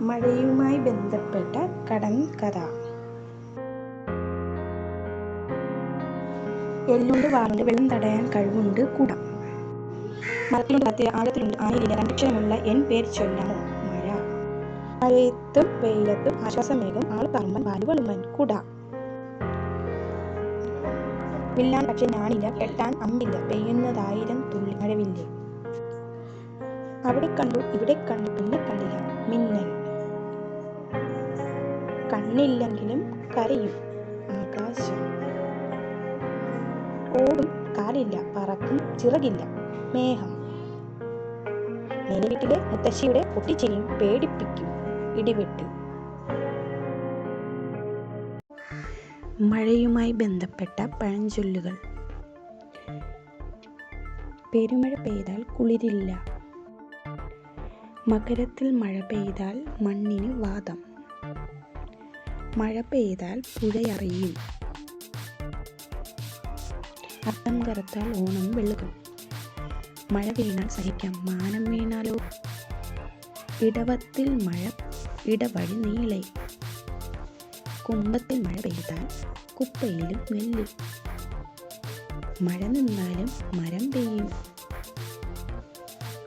മഴയുമായി ബന്ധപ്പെട്ട കടങ്കഥ. എല്ലുണ്ട്, വാലുണ്ട്, വെള്ളം തടയാൻ കഴിവുണ്ട്, കുട. മരത്തിലുണ്ട്, കത്തിയ ആഴത്തിലുണ്ട്, ആനയിലില്ല, രണ്ടക്ഷരമുള്ള എൻ പേർ ചൊല്ലാമോ? മഴ. മഴയത്തും വെയിലത്തും ആശ്വാസമേകും ആള് പറമ്പൻ വാല് വളുമ്പൻ, കുട. വില്ലാൻ പക്ഷെ ഞാനില്ല, കെട്ടാൻ അമ്പില്ല, പെയ്യുന്നതായിരം തുള്ളി മഴവില്ല്. അവിടെ കണ്ടു ഇവിടെ കണ്ടു പിന്നെ കണ്ടില്ല, മിന്നൽ. കണ്ണില്ലെങ്കിലും കരയും, ആകാശം. ഓടും, കാലില്ല, പറക്കും, ചിറകില്ല, മേഘം. മേലെ വീട്ടിലെ മുത്തശ്ശിയുടെ പൊട്ടിച്ചിരിയും പേടിപ്പിക്കും, ഇടിവെട്ട്. മഴയുമായി ബന്ധപ്പെട്ട പഴഞ്ചൊല്ലുകൾ. പെരുമഴ പെയ്താൽ കുളിരില്ല. മകരത്തിൽ മഴ പെയ്താൽ മണ്ണിന് വാതം. മഴ പെയ്താൽ പുഴയറിയും. അത്തം കറുത്താൽ ഓണം വെളുക്കും. മഴ വീണാൽ സഹിക്കാം, മാനം വീണാലോ? ഇടവത്തിൽ മഴ ഇടവഴി നീളെ. കുമ്പത്തിൽ മഴ പെയ്താൽ കുപ്പയിലും നെല്ല്. മഴ നിന്നാലും മരം പെയ്യും.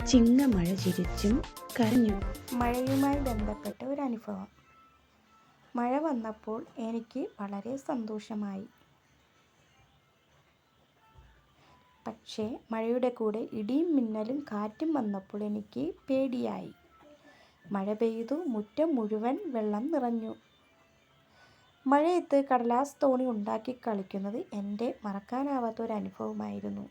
ചിങ്ങമഴ ചിരിച്ചും കരഞ്ഞു. മഴയുമായി ബന്ധപ്പെട്ട ഒരു അനുഭവം. മഴ വന്നപ്പോൾ എനിക്ക് വളരെ സന്തോഷമായി. പക്ഷേ മഴയുടെ കൂടെ ഇടിയും മിന്നലും കാറ്റും വന്നപ്പോൾ എനിക്ക് പേടിയായി. മഴ പെയ്തു, മുറ്റം മുഴുവൻ വെള്ളം നിറഞ്ഞു. മഴയത്ത് കടലാസ് തോണി ഉണ്ടാക്കി കളിക്കുന്നത് എൻ്റെ മറക്കാനാവാത്ത ഒരു അനുഭവമായിരുന്നു.